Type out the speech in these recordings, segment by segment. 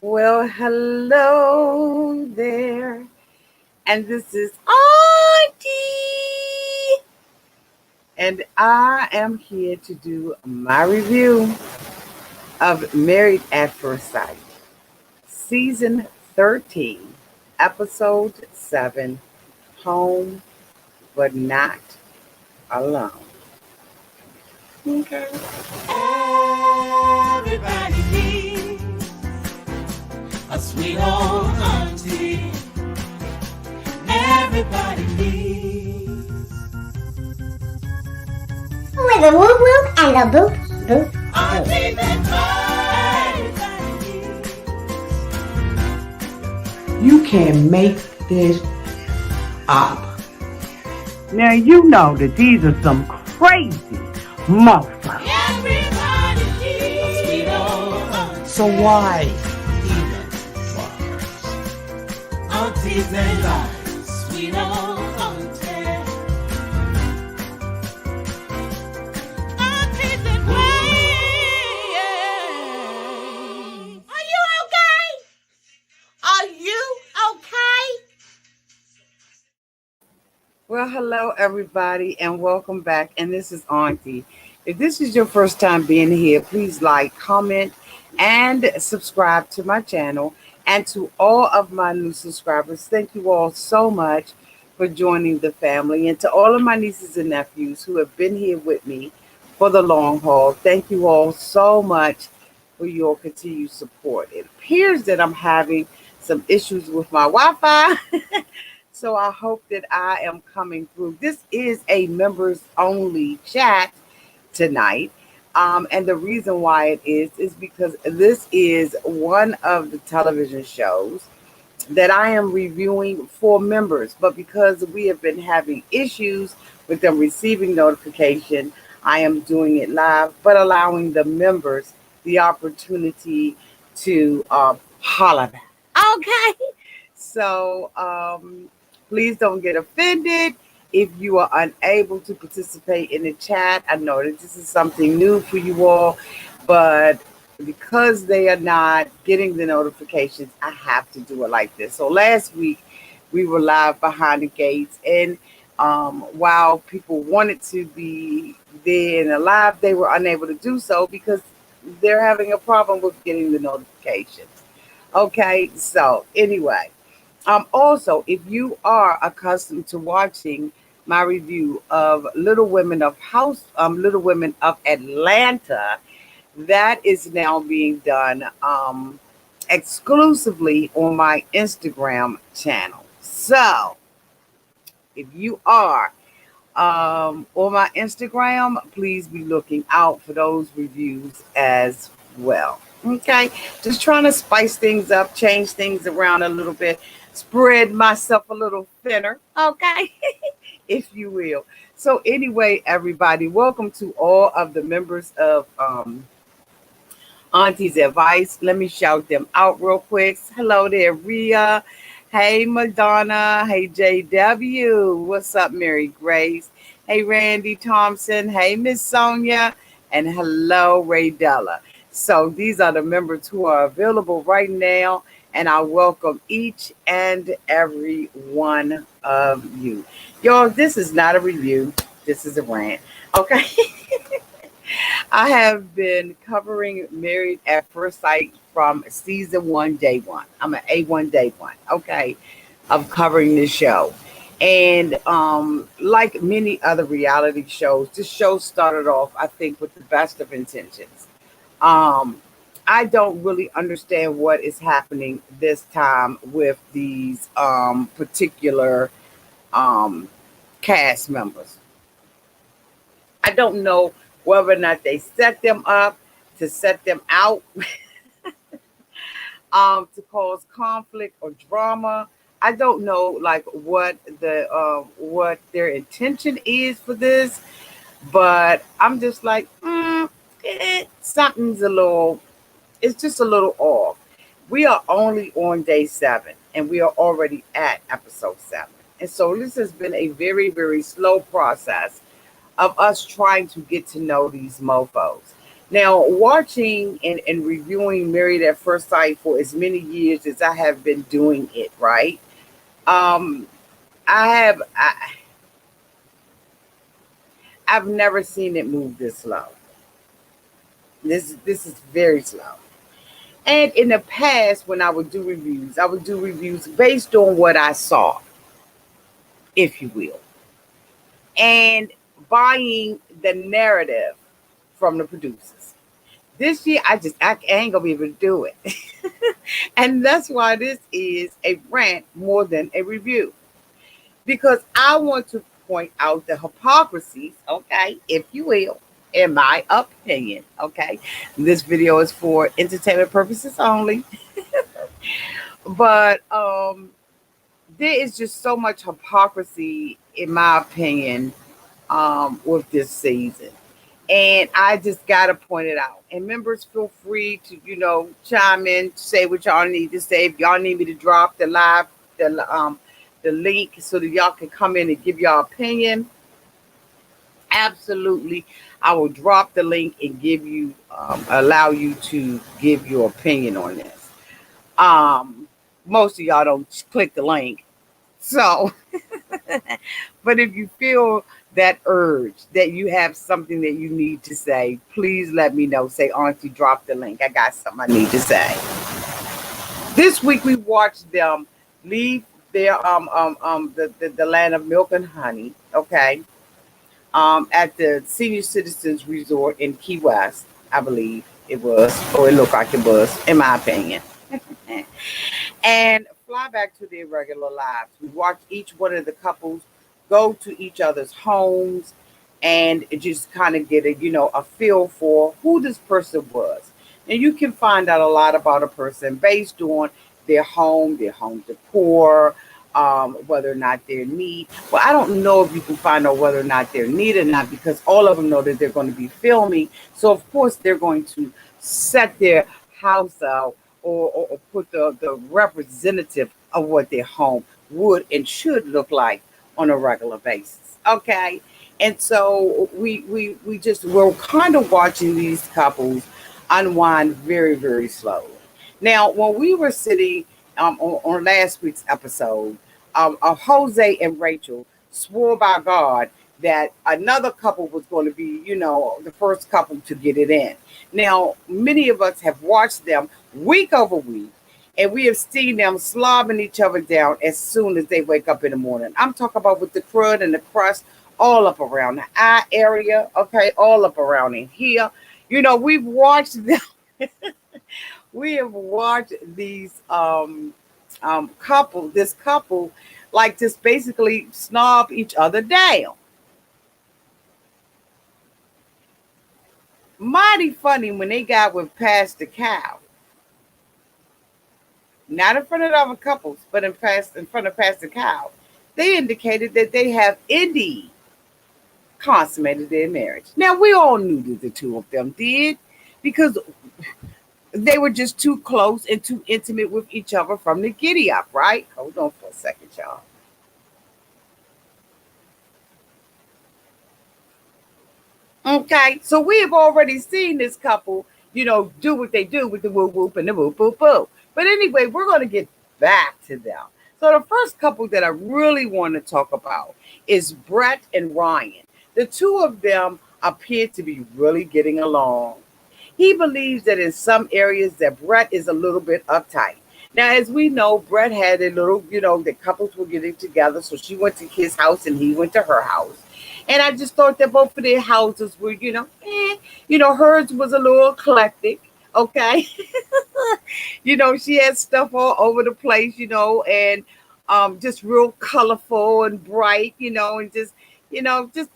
Well, hello there. And this is Auntie. And I am here to do my review of Married at First Sight, Season 13, Episode 7, Home But Not Alone. Okay. Everybody needs a sweet old auntie. Everybody needs with a whoop whoop and a boop boop auntie boop. that everybody needs. You can make this up. Now you know that these are some crazy motherfuckers. Everybody needs a sweet old auntie. So why even bother? Aunties and lives, sweet old auntie. Aunties and ways. Are you okay? Are you okay? Well, hello, everybody, and welcome back. And this is Auntie. If this is your first time being here, please like, comment, and subscribe to my channel. And to all of my new subscribers, thank you all so much for joining the family. And to all of my nieces and nephews who have been here with me for the long haul, thank you all so much for your continued support. It appears that I'm having some issues with my Wi-Fi. So I hope that I am coming through. This is a members only chat tonight. And the reason why it is because this is one of the television shows that I am reviewing for members. But because we have been having issues with them receiving notification, I am doing it live, but allowing the members the opportunity to holler back. Okay. So please don't get offended if you are unable to participate in the chat. I know that this is something new for you all, but because they are not getting the notifications, I have to do it like this. So last week we were live behind the gates, and while people wanted to be there and alive, they were unable to do so because they're having a problem with getting the notifications. Okay, so anyway. Also, if you are accustomed to watching my review of Little Women of Atlanta, that is now being done exclusively on my Instagram channel. So, if you are on my Instagram, please be looking out for those reviews as well. Okay, just trying to spice things up, change things around a little bit, spread myself a little thinner, okay, if you will. So anyway, everybody, welcome to all of the members of Auntie's Advice. Let me shout them out real quick. Hello there, Rhea. Hey, Madonna. Hey, JW. What's up, Mary Grace? Hey, Randy Thompson. Hey, Miss Sonia. And hello, Ray Della. So these are the members who are available right now, and I welcome each and every one of you. Y'all, this is not a review. This is a rant. Okay. I have been covering Married at First Sight from season 1, day 1. I'm an A1 day 1, okay, of covering this show. And like many other reality shows, this show started off, I think, with the best of intentions. I don't really understand what is happening this time with these particular cast members. I don't know whether or not they set them up to set them out to cause conflict or drama. I don't know like what their intention is for this, but I'm just like, something's it's just a little off. We are only on day 7 and we are already at episode 7. And so this has been a very, very slow process of us trying to get to know these mofos. Now, watching and reviewing Married at First Sight for as many years as I have been doing it, right? Um, I have I've never seen it move this slow. This is very slow. And in the past, when I would do reviews based on what I saw, if you will, and buying the narrative from the producers. This year, I ain't gonna be able to do it, and that's why this is a rant more than a review because I want to point out the hypocrisies, okay, if you will, in my opinion, okay. This video is for entertainment purposes only, but there is just so much hypocrisy, in my opinion, with this season. And I just gotta point it out. And members, feel free to, chime in, say what y'all need to say. If y'all need me to drop the link so that y'all can come in and give y'all opinion, absolutely. I will drop the link and allow you to give your opinion on this. Most of y'all don't click the link. So, but if you feel that urge that you have something that you need to say, please let me know. Say, Auntie, drop the link. I got something I need to say. This week we watched them leave their the land of milk and honey. Okay, at the senior citizens resort in Key West, I believe it was, or it looked like it was, in my opinion. And fly back to their regular lives. We watch each one of the couples go to each other's homes and just kind of get a feel for who this person was. And you can find out a lot about a person based on their home decor, whether or not they're neat. Well, I don't know if you can find out whether or not they're neat or not because all of them know that they're going to be filming. So of course they're going to set their house out or put the representative of what their home would and should look like on a regular basis. Okay. And so we're kind of watching these couples unwind very, very slowly. Now, when we were sitting on last week's episode, Jose and Rachel swore by God that another couple was going to be, the first couple to get it in. Now, many of us have watched them week over week, and we have seen them slobbing each other down as soon as they wake up in the morning. I'm talking about with the crud and the crust all up around the eye area, okay, all up around in here. We've watched them. We have watched these this couple, like just basically snob each other down. Mighty funny when they got with Pastor Cow. Not in front of other couples, but in front of Pastor Cow. They indicated that they have indeed consummated their marriage. Now we all knew that the two of them did because they were just too close and too intimate with each other from the giddy up, right? Hold on for a second, y'all. Okay, so we have already seen this couple, do what they do with the whoop whoop and the whoop whoop whoop. But anyway, we're going to get back to them. So the first couple that I really want to talk about is Brett and Ryan. The two of them appear to be really getting along. He believes that in some areas that Brett is a little bit uptight. Now, as we know, Brett had a little, the couples were getting together. So she went to his house and he went to her house. And I just thought that both of their houses were, hers was a little eclectic. Okay. She had stuff all over the place, and just real colorful and bright, and just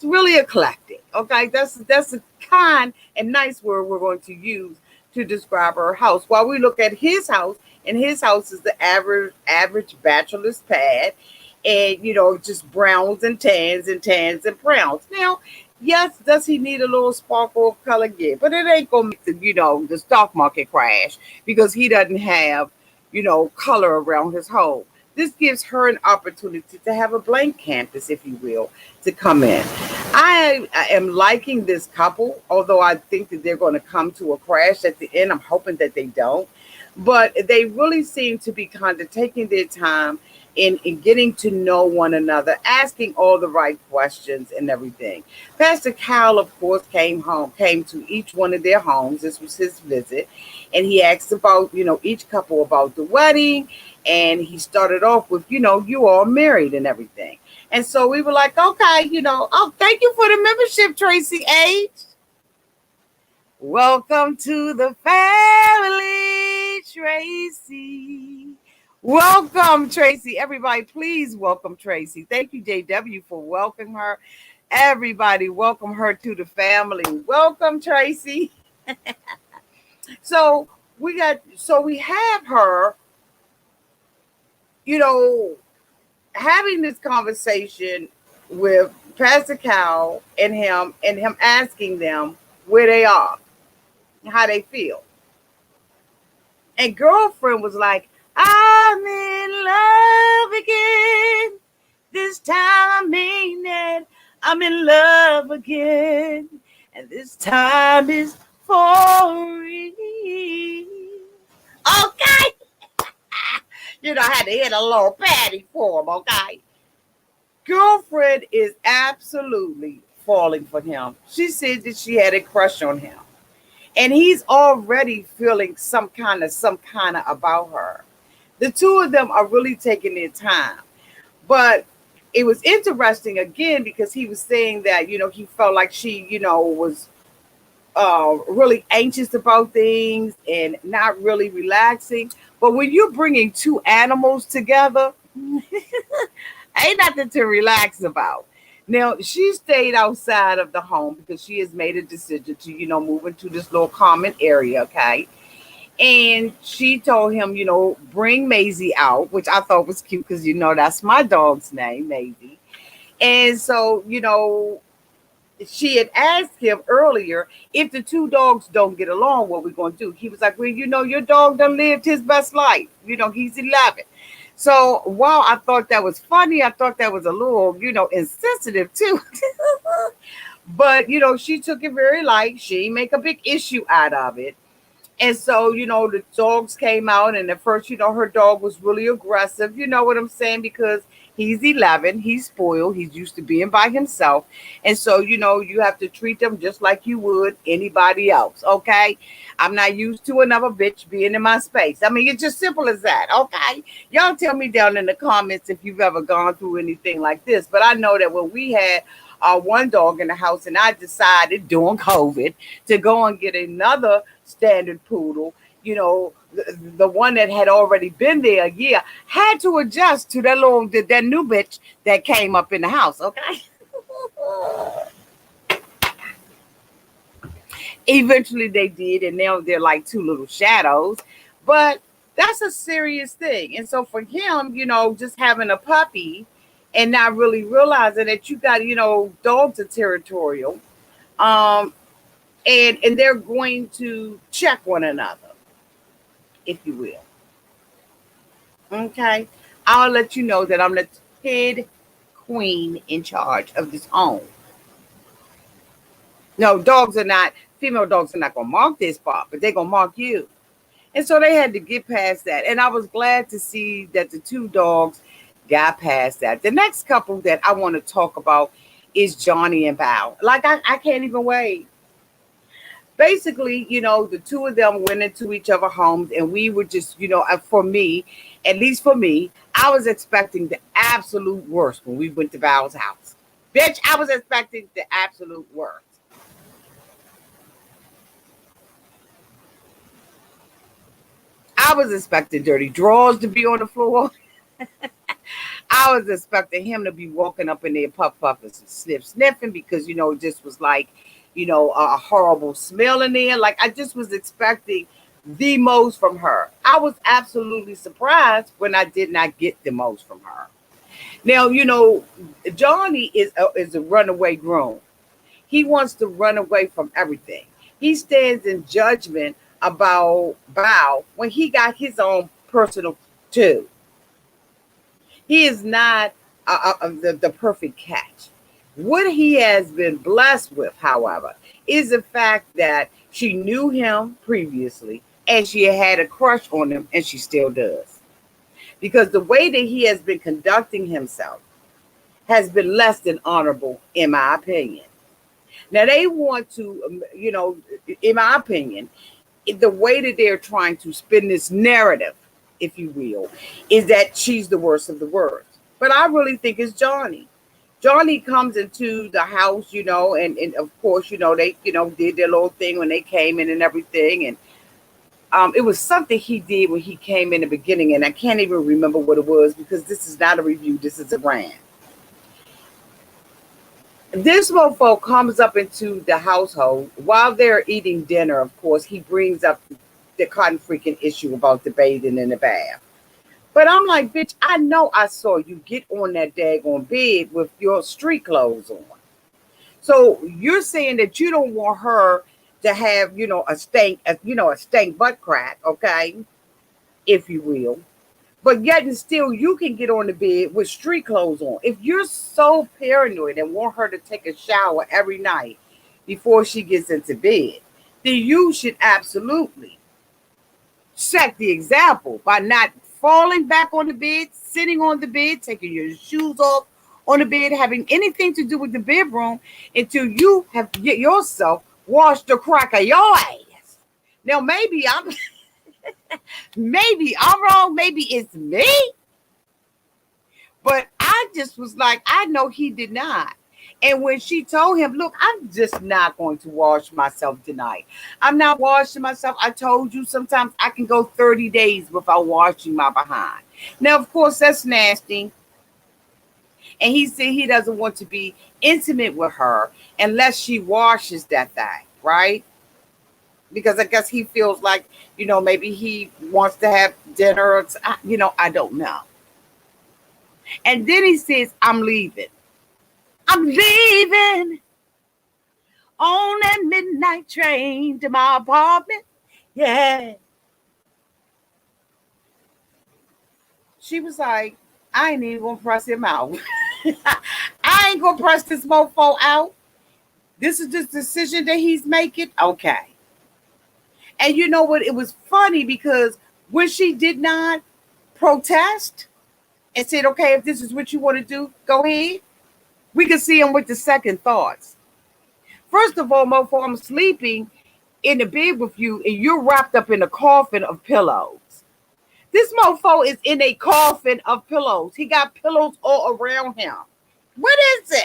really eclectic. Okay. That's a kind and nice word we're going to use to describe her house. While we look at his house, and his house is the average bachelor's pad, and just browns and tans and browns. Now, yes, does he need a little sparkle of color? Yeah, but it ain't gonna make the stock market crash because he doesn't have color around his home. this gives her an opportunity to have a blank canvas, if you will, to come in. I am liking this couple, although I think that they're going to come to a crash at the end. I'm hoping that they don't. But they really seem to be kind of taking their time in getting to know one another, asking all the right questions and everything. Pastor Cal, of course, came to each one of their homes. This was his visit. And he asked about, each couple about the wedding. And he started off with, you all married and everything. And so we were like, okay, oh, thank you for the membership, Tracy H. Welcome to the family, Tracy. Welcome, Tracy. Everybody, please welcome Tracy. Thank you, JW, for welcoming her. Everybody, welcome her to the family. Welcome, Tracy. So we have her, having this conversation with Pastor Cal and him asking them where they are, how they feel. And girlfriend was like, I'm in love again. This time I mean it. I'm in love again. And this time is for real. Okay. I had to hit a little patty for him, okay? Girlfriend is absolutely falling for him. She said that she had a crush on him. And he's already feeling some kind of about her. The two of them are really taking their time. But it was interesting again because he was saying that, he felt like she, was really anxious about things and not really relaxing. But when you're bringing two animals together, ain't nothing to relax about. Now, she stayed outside of the home because she has made a decision to, move into this little common area, okay? And she told him, bring Maisie out, which I thought was cute because, that's my dog's name, Maisie. And so, she had asked him earlier, if the two dogs don't get along, what we going to do? He was like, well, your dog done lived his best life. He's 11. So while I thought that was funny, I thought that was a little, insensitive too. But, she took it very light. She didn't make a big issue out of it. And so, the dogs came out, and at first, her dog was really aggressive. You know what I'm saying? Because he's 11, he's spoiled, he's used to being by himself. And so, you have to treat them just like you would anybody else, okay? I'm not used to another bitch being in my space. I mean, it's just simple as that, okay? Y'all tell me down in the comments if you've ever gone through anything like this. But I know that when we had one dog in the house, and I decided during COVID to go and get another standard poodle, the one that had already been there a year, had to adjust to that new bitch that came up in the house, okay? Eventually they did, and now they're like two little shadows. But that's a serious thing. And so for him, just having a puppy and not really realizing that you got, dogs are territorial. And they're going to check one another, if you will. Okay. I'll let you know that I'm the head queen in charge of this home. No, female dogs are not going to mark this spot, but they're going to mark you. And so they had to get past that. And I was glad to see that the two dogs got past that. The next couple that I want to talk about is Johnny and Bao. Like, I can't even wait. Basically, the two of them went into each other's homes, and we were just, for me, at least for me, I was expecting the absolute worst when we went to Bao's house. Bitch, I was expecting the absolute worst. I was expecting dirty drawers to be on the floor. I was expecting him to be walking up in there puffing and sniffing because, it just was like, a horrible smell in there. Like, I just was expecting the most from her. I was absolutely surprised when I did not get the most from her. Now, Johnny is a runaway groom. He wants to run away from everything. He stands in judgment about Bao when he got his own personal too. He is not the perfect catch. What he has been blessed with, however, is the fact that she knew him previously and she had a crush on him, and she still does. Because the way that he has been conducting himself has been less than honorable, in my opinion. Now, they want to, in my opinion, the way that they're trying to spin this narrative, if you will, is that she's the worst of the worst. But I really think it's Johnny. Johnny comes into the house, and of course, they, did their little thing when they came in and everything. And it was something he did when he came in the beginning, and I can't even remember what it was because this is not a review, this is a rant. This mofo comes up into the household while they're eating dinner. Of course, he brings up the cotton freaking issue about the bathing in the bath. But I'm like, bitch, I know I saw you get on that daggone bed with your street clothes on. So you're saying that you don't want her to have, a stank butt crack, okay, if you will. But yet and still, you can get on the bed with street clothes on. If you're so paranoid and want her to take a shower every night before she gets into bed, then you should absolutely set the example by not falling back on the bed, sitting on the bed, taking your shoes off on the bed, having anything to do with the bedroom until you have get yourself washed the crack of your ass. Now, maybe I'm wrong. Maybe it's me. But I just was like, I know he did not. And when she told him, look, I'm just not going to wash myself tonight. I'm not washing myself. I told you sometimes I can go 30 days without washing my behind. Now, of course, that's nasty. And he said he doesn't want to be intimate with her unless she washes that thing, right? Because I guess he feels like, maybe he wants to have dinner, or, I don't know. And then he says, I'm leaving. I'm leaving on that midnight train to my apartment. Yeah. She was like, I ain't even gonna press him out. I ain't gonna press this mofo out. This is just decision that he's making. Okay. And you know what? It was funny because when she did not protest and said, okay, if this is what you want to do, go ahead. We can see him with the second thoughts. First of all, mofo, I'm sleeping in the bed with you and you're wrapped up in a coffin of pillows. This mofo is in a coffin of pillows. He got pillows all around him. What is this?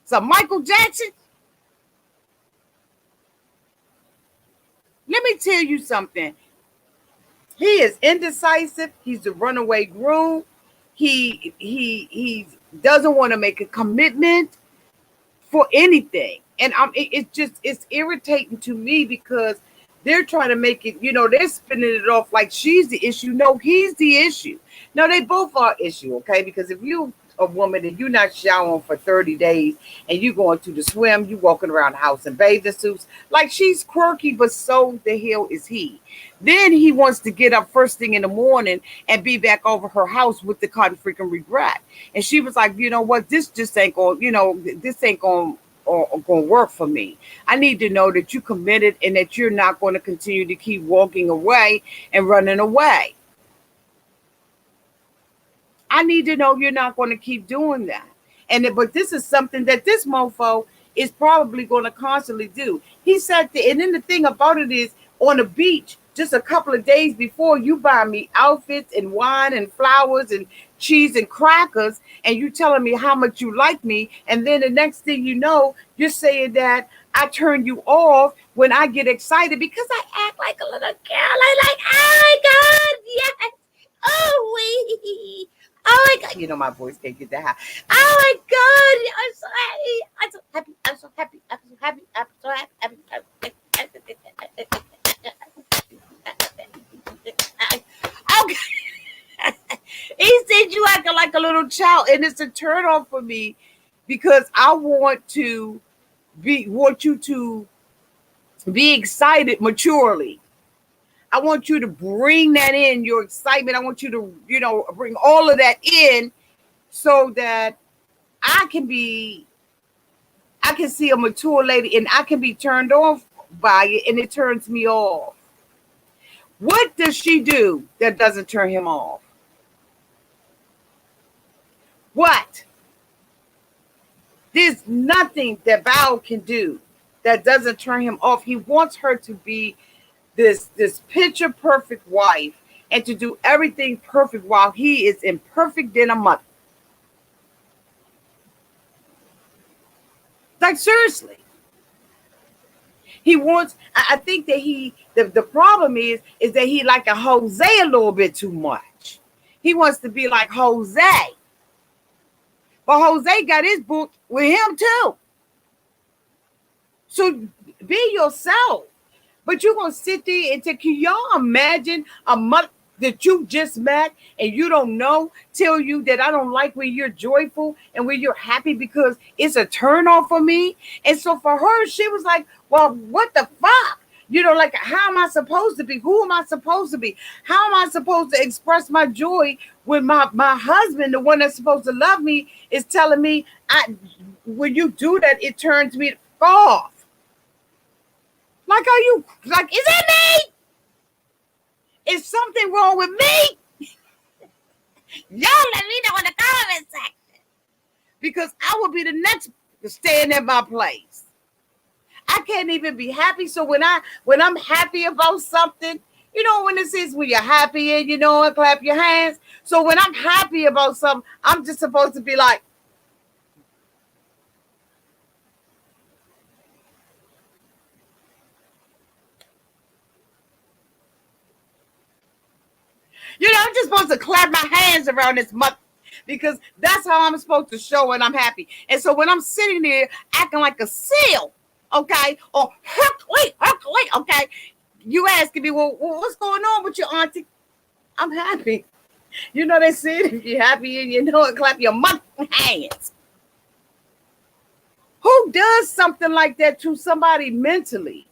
So Michael Jackson? Let me tell you something. He is indecisive. He's a runaway groom. He doesn't want to make a commitment for anything. And it's irritating to me because they're trying to make it, they're spinning it off like she's the issue. No, he's the issue. No, they both are issue, okay? Because if you a woman and you're not showering for 30 days and you going to the swim, you walking around the house in bathing suits, like she's quirky, but so the hell is he. Then he wants to get up first thing in the morning and be back over her house with the cotton freaking regret. And she was like, you know what, this just ain't going, this ain't going to work for me. I need to know that you committed and that you're not going to continue to keep walking away and running away. I need to know you're not going to keep doing that. But this is something that this mofo is probably going to constantly do. He said, and then the thing about it is, on the beach, just a couple of days before, you buy me outfits and wine and flowers and cheese and crackers, and you telling me how much you like me, and then the next thing you know, you're saying that I turn you off when I get excited because I act like a little girl. I like, oh my God, yes. Oh my God. My voice can't get that high. Oh my God. I'm so happy. I'm so happy. I'm so happy. I'm so happy. I'm so happy. Okay. He said you acting like a little child, and it's a turn on for me because I want you to be excited maturely. I want you to bring that in, your excitement. I want you to, bring all of that in so that I can be, I can see a mature lady and I can be turned off by it and it turns me off. What does she do that doesn't turn him off? What? There's nothing that Val can do that doesn't turn him off. He wants her to be this picture perfect wife and to do everything perfect while he is imperfect than a mother. Like seriously. He wants, I think that the problem is that he like a Jose a little bit too much. He wants to be like Jose. But Jose got his book with him too. So be yourself. But you're going to sit there and can y'all imagine a mother that you just met and you don't know tell you that I don't like when you're joyful and when you're happy because it's a turn off for me? And so for her, she was like, well, what the fuck? You know, like, how am I supposed to be? Who am I supposed to be? How am I supposed to express my joy when my husband, the one that's supposed to love me, is telling me, when you do that, it turns me off. Like, are you, like, is it me? Is something wrong with me? Y'all let me know in the comment section. Because I will be the next to stand in my place. I can't even be happy. So when I'm happy about something, you know, when this is when you're happy and you know and clap your hands. So when I'm happy about something, I'm just supposed to be like, you know, I'm just supposed to clap my hands around this month because that's how I'm supposed to show when I'm happy. And so when I'm sitting there acting like a seal, okay, or Hercules, okay, you asking me, well, what's going on with your auntie? I'm happy. You know they said if you're happy and you know it, clap your hands. Who does something like that to somebody mentally?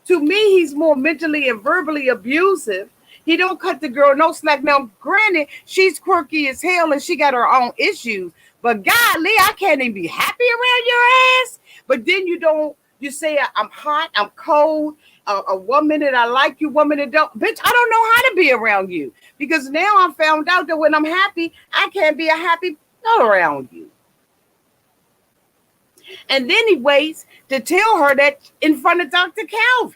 To me, he's more mentally and verbally abusive. He don't cut the girl no slack. Now, granted, she's quirky as hell and she got her own issues. But golly, I can't even be happy around your ass. But then you say I'm hot, I'm cold. 1 minute I like you, 1 minute don't. Bitch, I don't know how to be around you. Because now I found out that when I'm happy, I can't be a happy girl around you. And then he waits to tell her that in front of Dr. Calvin.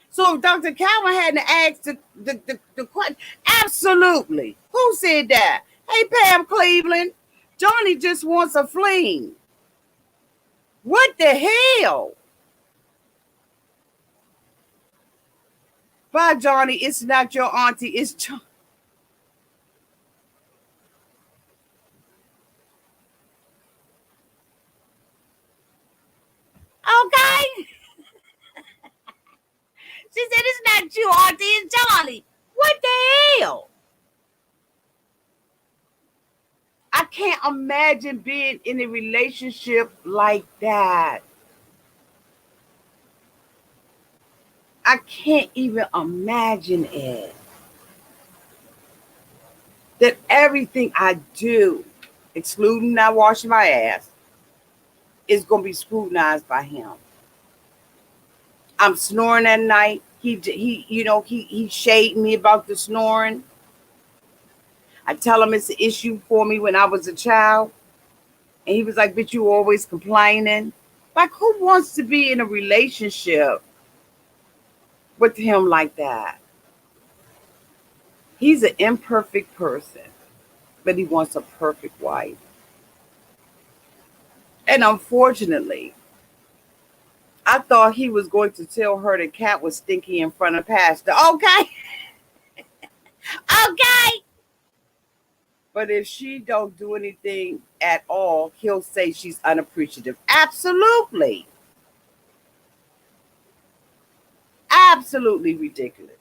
So if Dr. Calvin hadn't asked the question, absolutely. Who said that? Hey, Pam Cleveland, Johnny just wants a fling. What the hell? Bye, Johnny. It's not your auntie. It's John. Okay. She said it's not you, auntie. It's Johnny. What the hell? I can't imagine being in a relationship like that. I can't even imagine it. That everything I do, excluding not washing my ass, is going to be scrutinized by him. I'm snoring at night. He shaded me about the snoring. I tell him it's an issue for me when I was a child. And he was like, bitch, you always complaining. Like, who wants to be in a relationship with him like that? He's an imperfect person, but he wants a perfect wife. And unfortunately, I thought he was going to tell her the cat was stinky in front of Pastor. Okay. Okay. But if she don't do anything at all, he'll say she's unappreciative. Absolutely. Absolutely ridiculous.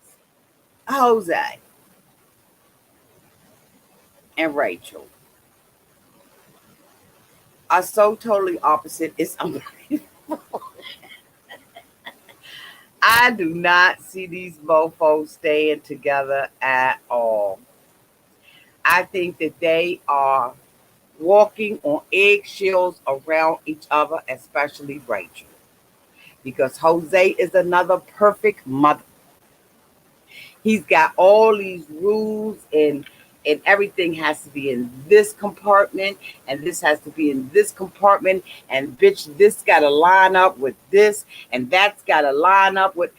Jose and Rachel are so totally opposite. It's unbelievable. I do not see these mofos staying together at all. I think that they are walking on eggshells around each other, especially Rachel. Because Jose is another perfect mother. He's got all these rules and everything has to be in this compartment and this has to be in this compartment and bitch this got to line up with this and that's got to line up with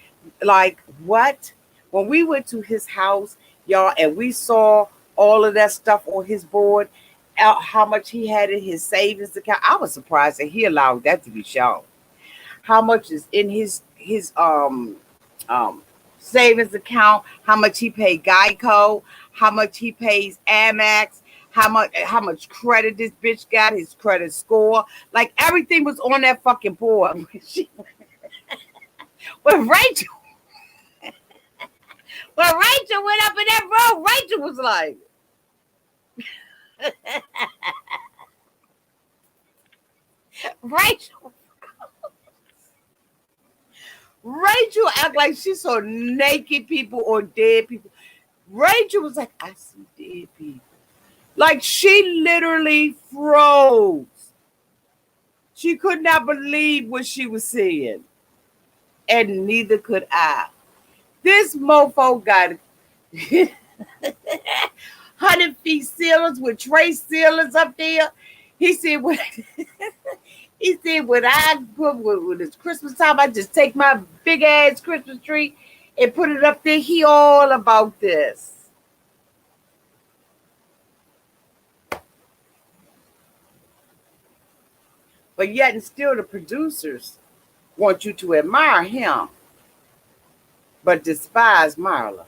like what? When we went to his house, y'all, and we saw all of that stuff on his board, out how much he had in his savings account, I was surprised that he allowed that to be shown. How much is in his savings account, how much he paid Geico, how much he pays Amex, how much credit this bitch got, his credit score, like everything was on that fucking board. when Rachel when Rachel went up in that room, Rachel was like, Rachel Rachel act like she saw naked people or dead people. Rachel was like, I see dead people. Like she literally froze. She could not believe what she was seeing. And neither could I. This mofo got 100 feet ceilings with tray ceilings up there. He said, when, he said, when I when it's Christmas time, I just take my big ass Christmas tree and put it up there. He all about this. But yet and still the producers want you to admire him, but despise Marla.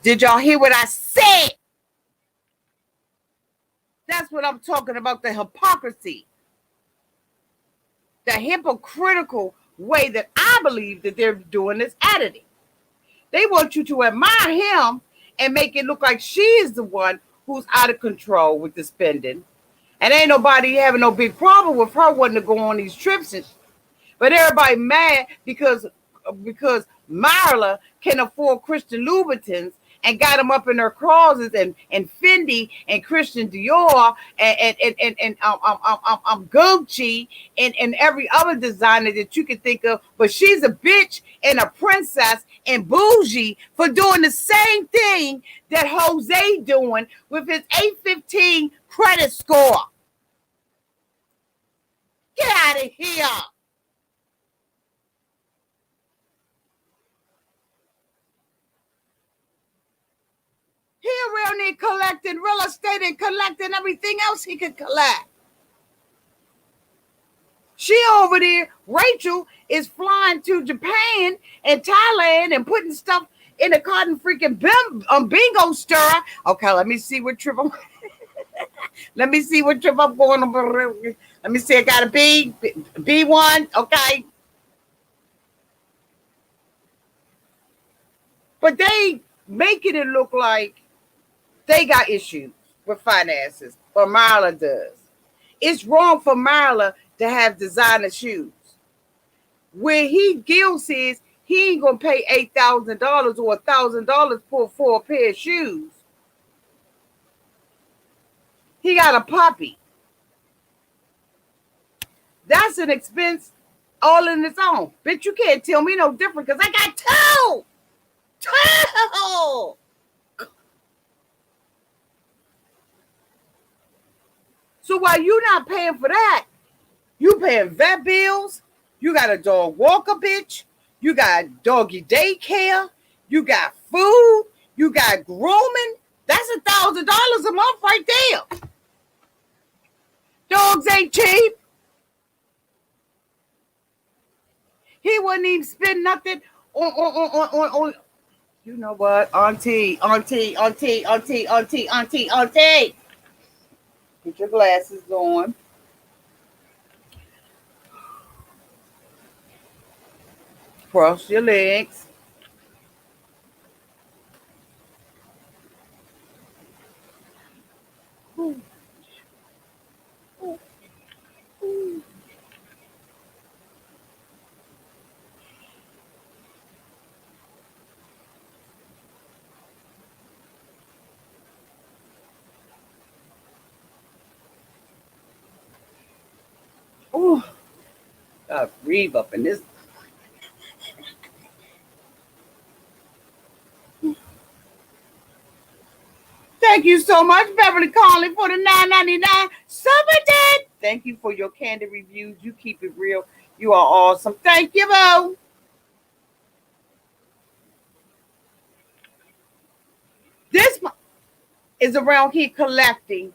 Did y'all hear what I said? That's what I'm talking about, the hypocrisy. The hypocritical way that I believe that they're doing this editing. They want you to admire him and make it look like she is the one who's out of control with the spending. And ain't nobody having no big problem with her wanting to go on these trips. But everybody mad because Marla can afford Christian Louboutins and got them up in her closets and Fendi and Christian Dior and Gucci and every other designer that you can think of. But she's a bitch and a princess and bougie for doing the same thing that Jose doing with his 815 credit score. Get out of here. He around there collecting real estate and collecting everything else he could collect. She over there, Rachel, is flying to Japan and Thailand and putting stuff in the cotton freaking bingo stirrer. Okay, let me see what trip I'm let me see what trip I'm going on. Let me see, I got a B1, okay. But they making it look like they got issues with finances, but Marla does. It's wrong for Marla to have designer shoes. Where Gil says he ain't gonna pay $8,000 or $1,000 for a pair of shoes. He got a puppy. That's an expense all in its own. Bitch, you can't tell me no different because I got two. Two. So while you not paying for that, you paying vet bills, you got a dog walker, bitch, you got doggy daycare, you got food, you got grooming. That's $1,000 a month right there. Dogs ain't cheap. He wouldn't even spend nothing on. You know what? Auntie. Put your glasses on. Cross your legs. Breathe up in this. Thank you so much, Beverly Conley, for the $9.99 super chat. Thank you for your candid reviews. You keep it real. You are awesome. Thank you, Bo. This is around here collecting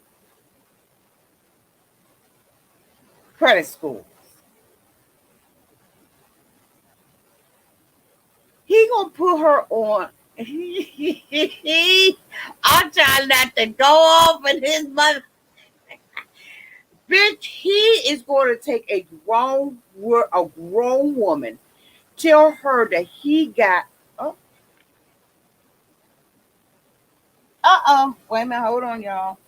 credit scores. He gonna put her on. I'm trying not to go off in his mother. Bitch, he is going to take a grown woman, tell her that he got. Oh, wait a minute, hold on, y'all.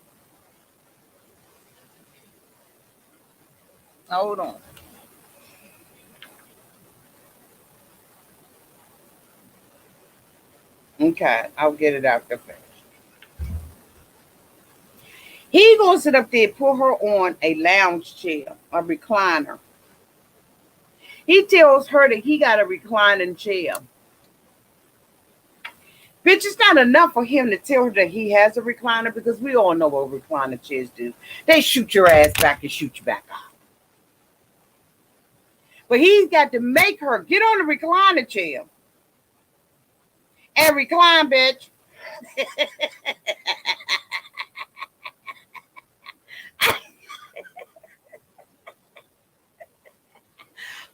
Hold on. Okay, I'll get it out the face. He gonna sit up there, put her on a lounge chair, a recliner. He tells her that he got a reclining chair. Bitch, it's not enough for him to tell her that he has a recliner because we all know what recliner chairs do. They shoot your ass back and shoot you back up. But he's got to make her get on the recliner chair and recline, bitch.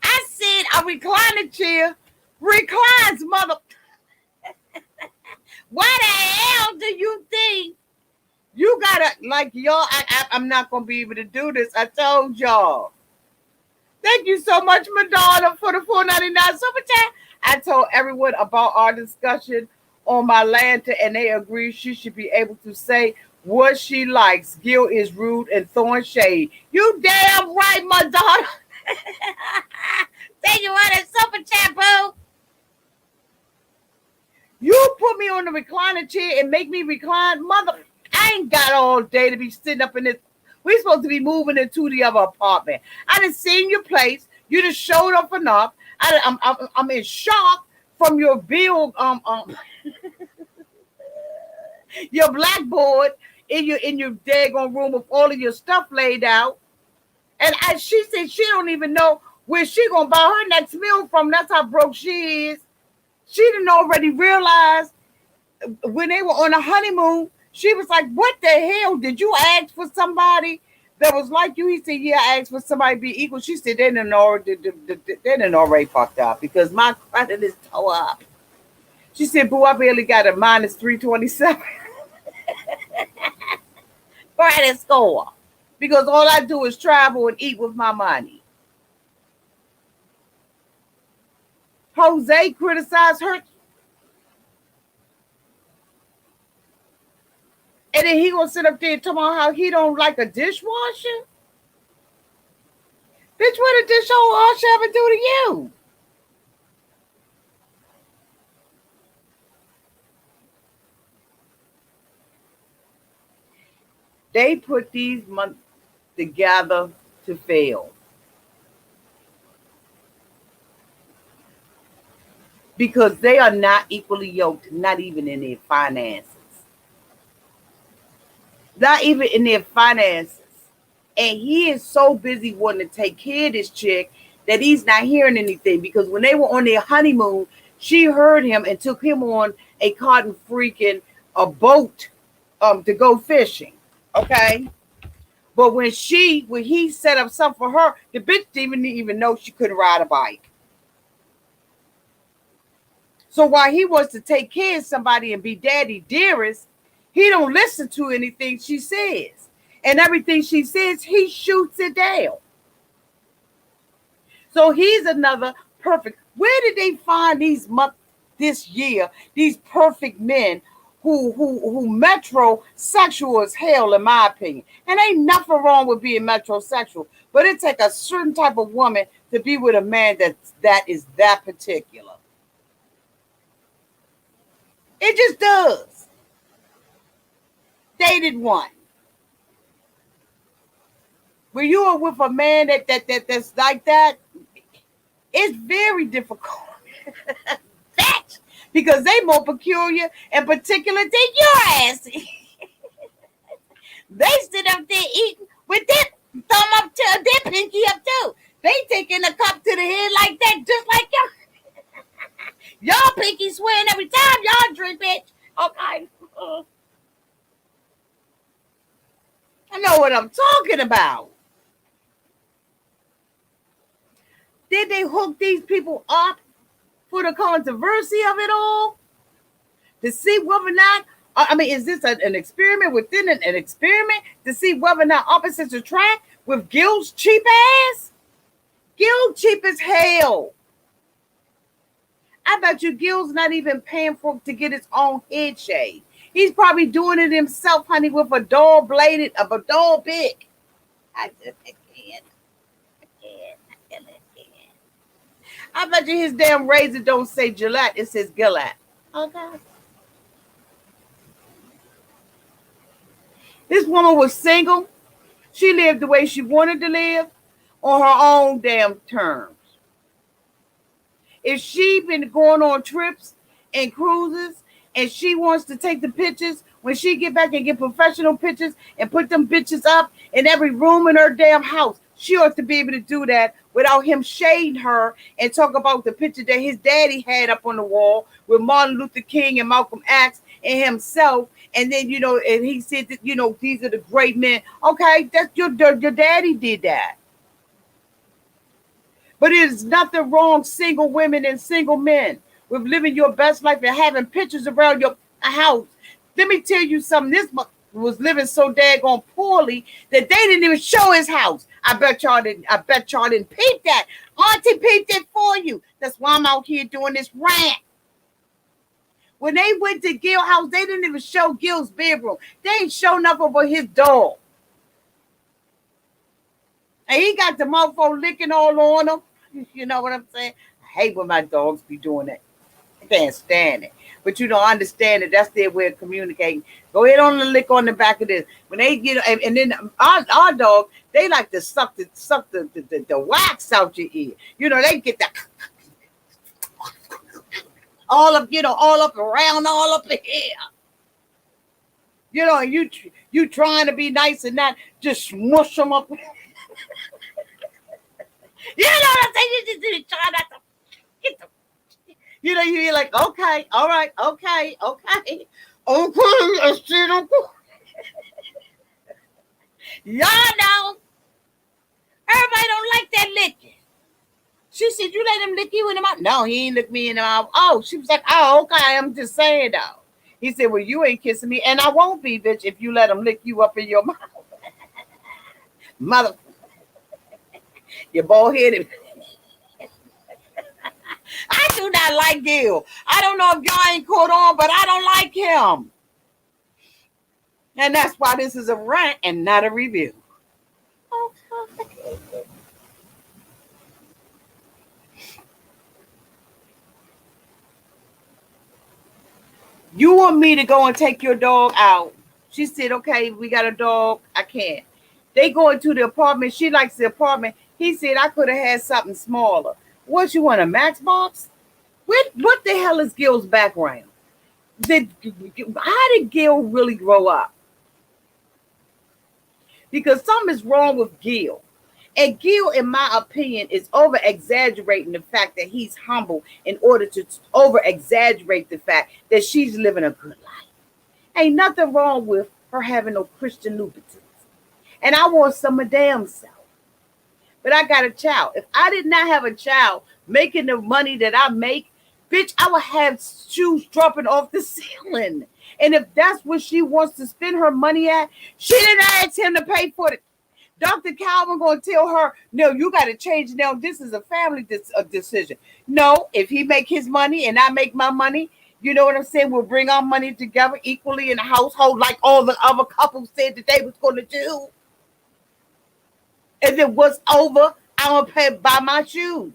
I said a recliner chair reclines, mother. Why the hell do you think you gotta, like, y'all? I'm not gonna be able to do this. I told y'all. Thank you so much, Madonna, for the $4.99 super chat. I told everyone about our discussion on my lantern, and they agree she should be able to say what she likes. Gil is rude and throwing shade. You damn right, Madonna. Thank you for that super chat, boo. You put me on the recliner chair and make me recline, mother. I ain't got all day to be sitting up in this. We're supposed to be moving into the other apartment. I done seen your place. You just showed up enough. I'm in shock from your bill, your blackboard in your daggone room with all of your stuff laid out. And she said she don't even know where she gonna buy her next meal from. That's how broke she is. She didn't already realize when they were on a honeymoon. She was like, what the hell? Did you ask for somebody that was like you? He said, yeah, I asked for somebody to be equal. She said, they didn't already fucked up because my credit is tore up. She said, boo, I barely got a minus 327 credit score because all I do is travel and eat with my money. Jose criticized her. And then he gonna sit up there and talk about how he don't like a dishwasher. Bitch, what a dishwasher ever do to you? They put these months together to fail. Because they are not equally yoked, not even in their finances. Not even in their finances. And he is so busy wanting to take care of this chick that he's not hearing anything. Because when they were on their honeymoon, she heard him and took him on a cotton freaking a boat to go fishing. Okay? But when he set up something for her, the bitch didn't even know she couldn't ride a bike. So while he wants to take care of somebody and be daddy dearest, he don't listen to anything she says. And everything she says, he shoots it down. So he's another perfect. Where did they find this year, these perfect men who metrosexual as hell, in my opinion? And ain't nothing wrong with being metrosexual, but it takes a certain type of woman to be with a man that is that particular. It just does. Dated one. When you are with a man that's like that, It's very difficult. That because they more peculiar and particular than your ass. They sit up there eating with their thumb up to their pinky up too. They taking a cup to the head like that, just like y'all pinky swearing every time y'all drink, bitch. Okay. I know what I'm talking about. Did they hook these people up for the controversy of it all? To see whether or not, I mean, is this an experiment within an experiment to see whether or not opposites attract with Gil's cheap ass? Gil cheap as hell. I bet you Gil's not even paying for to get his own head shaved. He's probably doing it himself, honey, with a dull bladed, a dull pick. I can't. I bet you his damn razor don't say Gillette, it says Gillette. Okay. This woman was single. She lived the way she wanted to live on her own damn terms. If she been going on trips and cruises and she wants to take the pictures, when she get back and get professional pictures and put them bitches up in every room in her damn house, she ought to be able to do that without him shading her and talk about the picture that his daddy had up on the wall with Martin Luther King and Malcolm X and himself. And then, and he said that, these are the great men. Okay, that's your daddy did that. But it is nothing wrong, single women and single men, with living your best life and having pictures around your house. Let me tell you something. This was living so daggone poorly that they didn't even show his house. I bet y'all didn't peep that. Auntie peeped it for you. That's why I'm out here doing this rant. When they went to Gil's house, they didn't even show Gil's bedroom. They ain't show nothing but his dog. And he got the motherfucker licking all on him. You know what I'm saying? I hate when my dogs be doing that. I can't stand it. But you don't understand it. That's their way of communicating. Go ahead on and lick on the back of this. When they get, and then our dog, they like to suck the wax out your ear. They get that all up, all up around, all up in here. You trying to be nice and not just smush them up. You know what I'm saying? You just try not to get them. You're like, okay, all right, okay. Y'all know, everybody don't like that licking. She said, you let him lick you in the mouth? No, he ain't lick me in the mouth. Oh, she was like, oh, okay, I'm just saying, though. He said, well, you ain't kissing me, and I won't be, bitch, if you let him lick you up in your mouth. Mother, you're bald-headed. I do not like Gil. I don't know if y'all ain't caught on, but I don't like him. And that's why this is a rant and not a review. You want me to go and take your dog out? She said, okay, we got a dog. I can't. They go into the apartment. She likes the apartment. He said, I could have had something smaller. What, you want a Matchbox? What the hell is Gil's background? How did Gil really grow up? Because something is wrong with Gil. And Gil, in my opinion, is over-exaggerating the fact that he's humble in order to over-exaggerate the fact that she's living a good life. Ain't nothing wrong with her having no Christian Louboutins. And I want some of damn self. But I got a child. If I did not have a child making the money that I make, bitch, I would have shoes dropping off the ceiling. And if that's what she wants to spend her money at, she didn't ask him to pay for it. Dr. Calvin going to tell her, no, you got to change now. This is a family decision. No, if he make his money and I make my money, you know what I'm saying? We'll bring our money together equally in the household like all the other couples said that they was going to do. If it was over, I'm going to buy my shoes.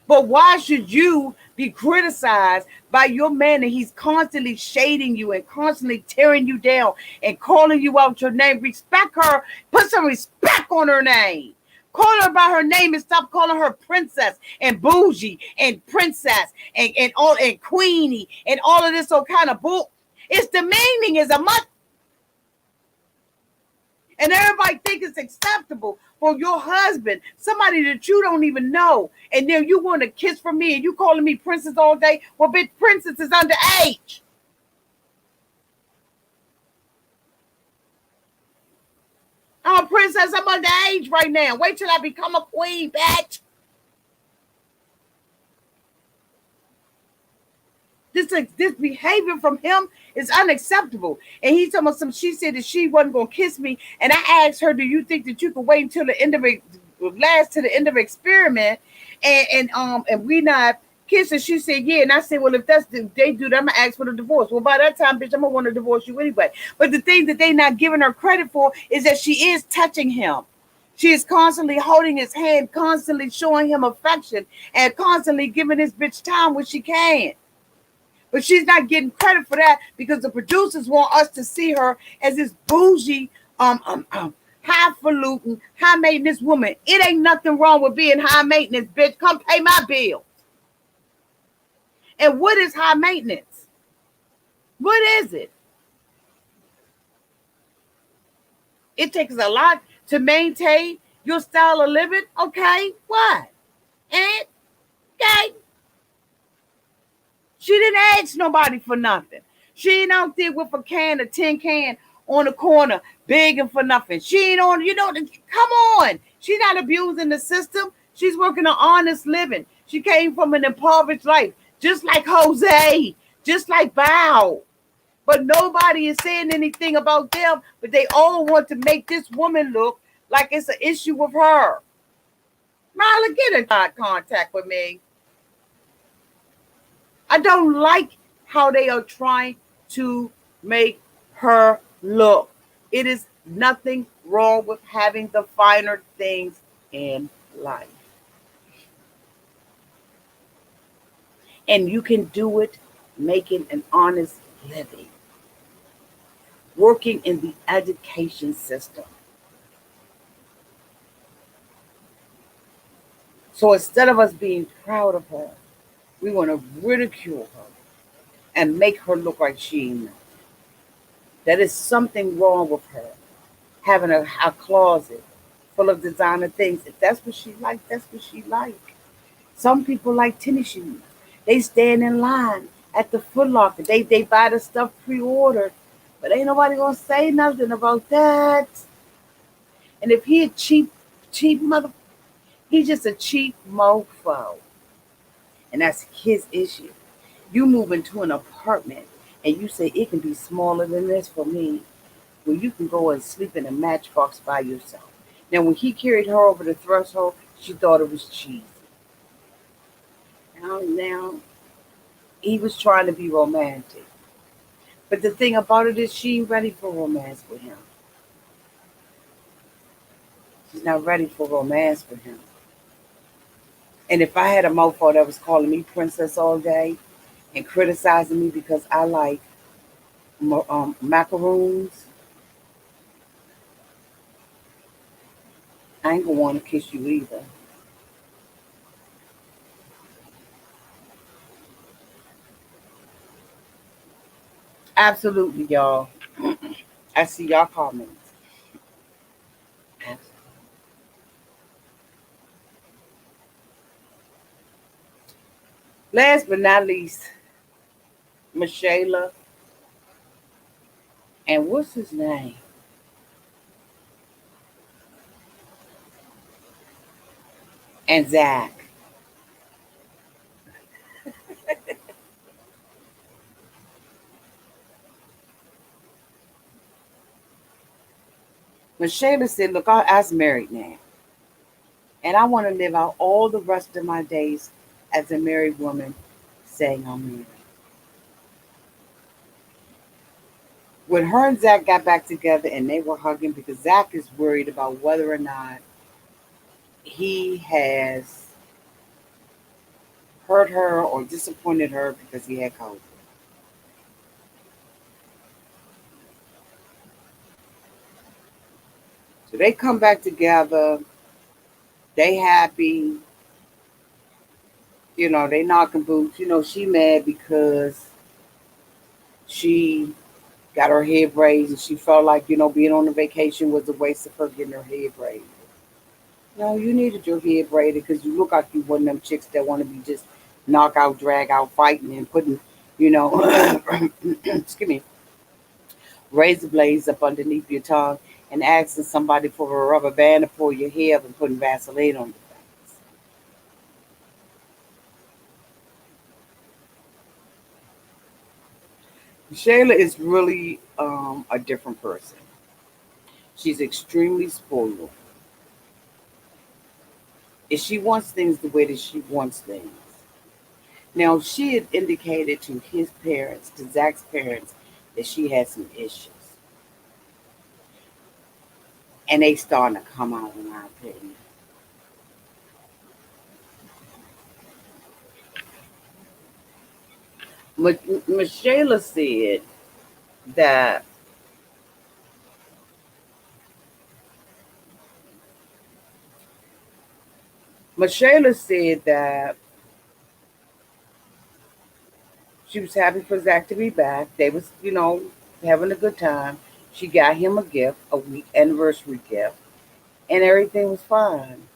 But why should you be criticized by your man and he's constantly shading you and constantly tearing you down and calling you out your name? Respect her. Put some respect on her name. Call her by her name and stop calling her princess and bougie and princess and all and queenie and all of this old kind of bull. It's demeaning as a much. And everybody think it's acceptable for your husband, somebody that you don't even know, and then you want a kiss from me and you calling me princess all day. Well, bitch, princess is underage. I'm a princess. I'm underage right now. Wait till I become a queen, bitch. This behavior from him is unacceptable. And he's talking about some. She said that she wasn't gonna kiss me, and I asked her, "Do you think that you could wait until the end of it, last to the end of the experiment, and we not kissing?" She said, "Yeah." And I said, "Well, if that's they do that, I'm gonna ask for the divorce." Well, by that time, bitch, I'm gonna want to divorce you anyway. But the thing that they not giving her credit for is that she is touching him. She is constantly holding his hand, constantly showing him affection, and constantly giving this bitch time when she can. But she's not getting credit for that because the producers want us to see her as this bougie, highfalutin, high maintenance woman. It ain't nothing wrong with being high maintenance, bitch. Come pay my bill. And what is high maintenance? What is it? It takes a lot to maintain your style of living. Okay, what? And okay, she didn't ask nobody for nothing. She ain't out there with a can, a tin can on the corner begging for nothing. She ain't on, come on. She's not abusing the system. She's working an honest living. She came from an impoverished life, just like Jose, just like Bow. But nobody is saying anything about them, but they all want to make this woman look like it's an issue with her. Marla, get in contact with me. I don't like how they are trying to make her look. It is nothing wrong with having the finer things in life. And you can do it making an honest living, working in the education system. So instead of us being proud of her, we want to ridicule her and make her look like she ain't nothing. That is something wrong with her. Having a closet full of designer things. If that's what she like, that's what she like. Some people like tennis shoes. They stand in line at the Foot Locker. They buy the stuff pre-ordered. But ain't nobody gonna say nothing about that. And if he a cheap mother, he's just a cheap mofo. And that's his issue. You move into an apartment and you say it can be smaller than this for me, where you can go and sleep in a matchbox by yourself. Now, when he carried her over the threshold, she thought it was cheesy. Now he was trying to be romantic. But the thing about it is she ain't ready for romance with him. She's not ready for romance with him. And if I had a mofo that was calling me princess all day and criticizing me because I like macaroons, I ain't gonna want to kiss you either. Absolutely, y'all. I see y'all comments. Last but not least, Michelle and what's his name? And Zach. Michelle said, "Look, I'm married now, and I want to live out all the rest of my days as a married woman saying I'm married." When her and Zach got back together and they were hugging because Zach is worried about whether or not he has hurt her or disappointed her because he had COVID. So they come back together They happy, they knocking boots. She mad because she got her head raised and she felt like, being on a vacation was a waste of her getting her head raised. No, you needed your head braided because you look like you one of them chicks that want to be just knock out, drag out, fighting and putting, you know, excuse me, razor blades up underneath your tongue and asking somebody for a rubber band to pull your hair up and putting Vaseline on your face. Shayla is really a different person. She's extremely spoiled. If she wants things the way that she wants things. Now, she had indicated to his parents, to Zach's parents, that she had some issues. And they starting to come out, in my opinion. Michelle said that Michelle said that she was happy for Zach to be back. They was, having a good time. She got him a gift, a week anniversary gift, and everything was fine.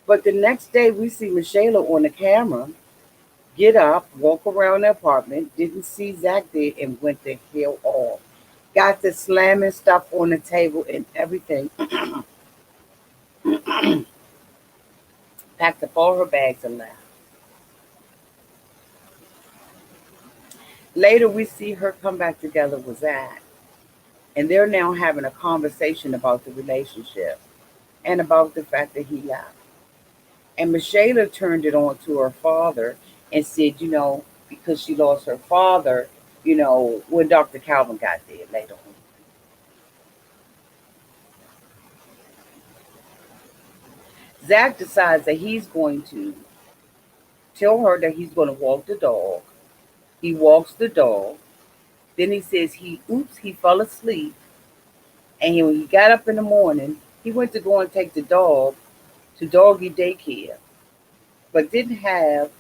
But the next day, we see Michelle on the camera get up, walk around the apartment, didn't see Zach there, and went the hell off. Got the slamming stuff on the table and everything. Packed up all her bags and left. Later, we see her come back together with Zach, and they're now having a conversation about the relationship and about the fact that he left. And Michelle turned it on to her father and said, because she lost her father, when Dr. Calvin got there later on. Zach decides that he's going to tell her that he's going to walk the dog. He walks the dog. Then he says he fell asleep. And when he got up in the morning, he went to go and take the dog to doggy daycare, but didn't have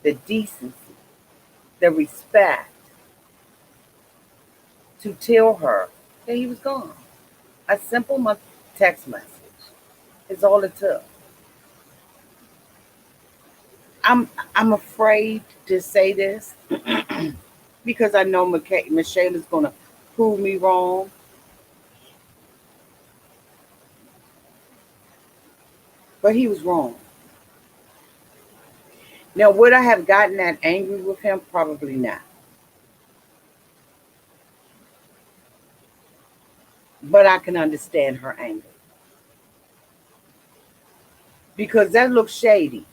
the decency, the respect to tell her that he was gone. A simple text message is all it took. I'm I'm afraid to say this because I know Michelle is going to prove me wrong. But he was wrong. Now, would I have gotten that angry with him? Probably not. But I can understand her anger because that looks shady.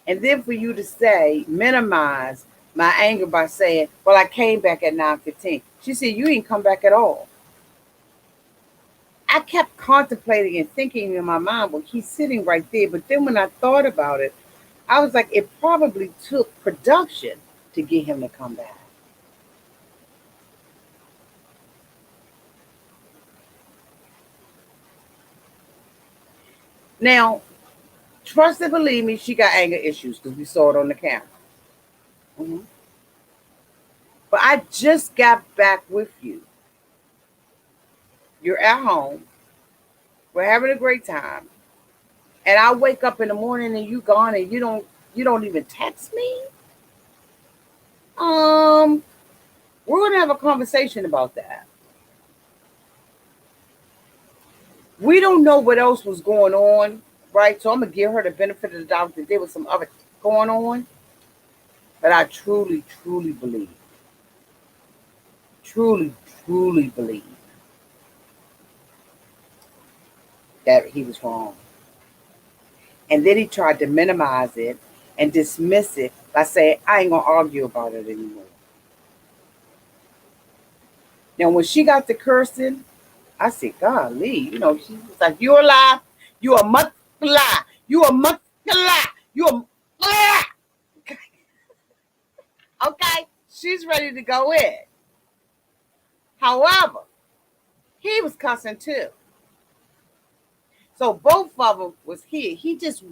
And then for you to say, minimize my anger by saying, well, I came back at 9:15. She said, you didn't come back at all. I kept contemplating and thinking in my mind, well, he's sitting right there. But then when I thought about it, I was like, it probably took production to get him to come back. Now, trust and believe me, she got anger issues because we saw it on the camera. Mhm. But I just got back with you. You're at home. We're having a great time. And I wake up in the morning and you gone and you don't even text me. We're gonna have a conversation about that. We don't know what else was going on, right? So I'm gonna give her the benefit of the doubt that there was some other going on. But I truly, truly believe, truly, truly believe that he was wrong. And then he tried to minimize it and dismiss it by saying, I ain't gonna argue about it anymore. Now when she got to cursing, I said, golly, she was like, you a lie, you a muck lie, you a muck lie, you a okay. She's ready to go in. However, he was cussing too. So both of them was here. He's just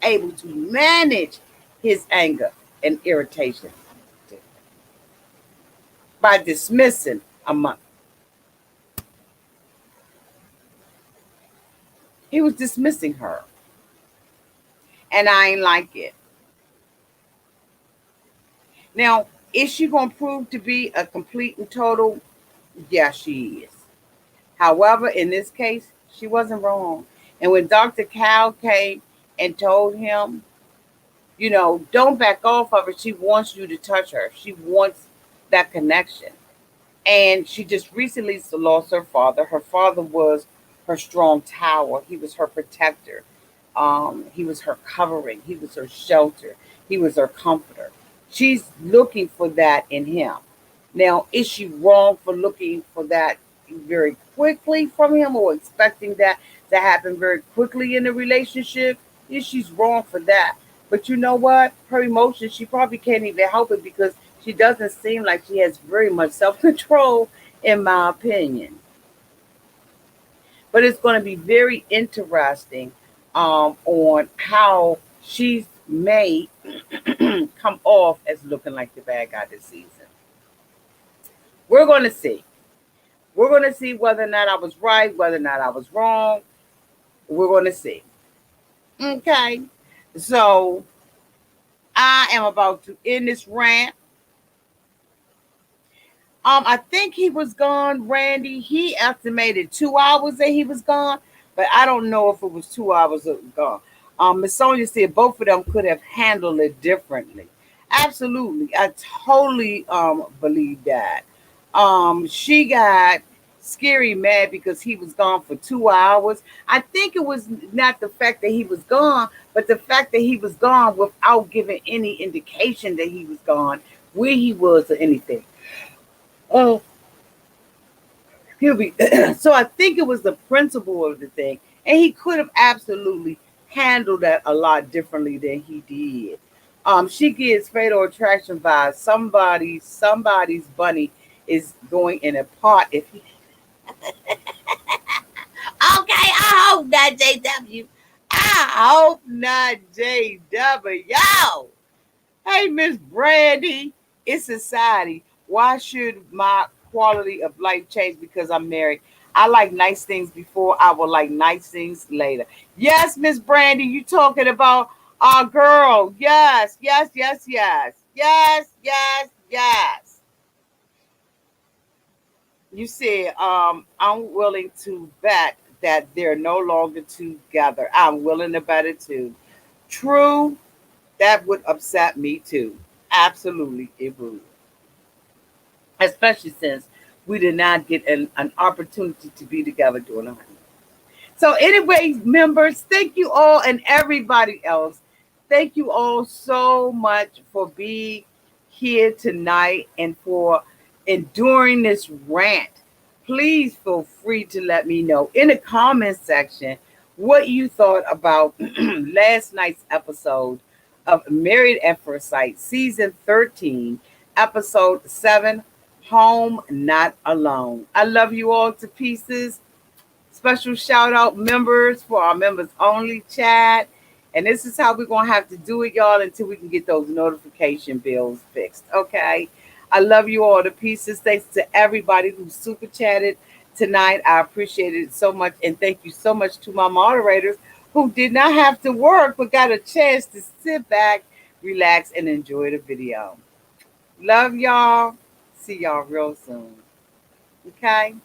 able to manage his anger and irritation by dismissing a month. He was dismissing her, and I ain't like it. Now, is she gonna prove to be a complete and total? Yeah, she is. However, in this case, she wasn't wrong. And when Dr. Cal came and told him, don't back off of her. She wants you to touch her. She wants that connection. And she just recently lost her father. Her father was her strong tower. He was her protector. He was her covering. He was her shelter. He was her comforter. She's looking for that in him. Now, is she wrong for looking for that very quickly from him or expecting that to happen very quickly in the relationship? Yes, she's wrong for that. But you know what? Her emotions, she probably can't even help it because she doesn't seem like she has very much self control, in my opinion. But it's going to be very interesting on how she may come off as looking like the bad guy this season. We're going to see. We're going to see whether or not I was right, whether or not I was wrong. We're going to see. Okay. So I am about to end this rant. I think he was gone, Randy. He estimated 2 hours that he was gone, but I don't know if it was 2 hours gone. Miss Sonia said both of them could have handled it differently. Absolutely, I totally believe that. She got scary mad because he was gone for 2 hours. I think it was not the fact that he was gone, but the fact that he was gone without giving any indication that he was gone, where he was, or anything. Oh, he'll be. So I think it was the principle of the thing, and he could have absolutely handled that a lot differently than he did. She gets fatal attraction vibes. Somebody's bunny is going in a pot. If he, okay, I hope not, JW. I hope not, JW. Hey, Miss Brandy, it's society. Why should my quality of life change because I'm married? I like nice things before. I will like nice things later. Yes, Miss Brandy, you talking about our girl. Yes, yes, yes, yes. Yes, yes, yes. You said, I'm willing to bet that they're no longer together. I'm willing to bet it too. True, that would upset me too. Absolutely, it would. Especially since we did not get an opportunity to be together during the honeymoon. So, anyway, members, thank you all and everybody else. Thank you all so much for being here tonight and for enduring this rant. Please feel free to let me know in the comment section what you thought about last night's episode of Married at First Sight, season 13, episode 7, Home Not Alone. I love you all to pieces. Special shout out members for our members only chat. And this is how we're going to have to do it, y'all, until we can get those notification bills fixed. Okay. I love you all to pieces. Thanks to everybody who super chatted tonight. I appreciate it so much. And thank you so much to my moderators who did not have to work but got a chance to sit back, relax, and enjoy the video. Love y'all. See y'all real soon. Okay.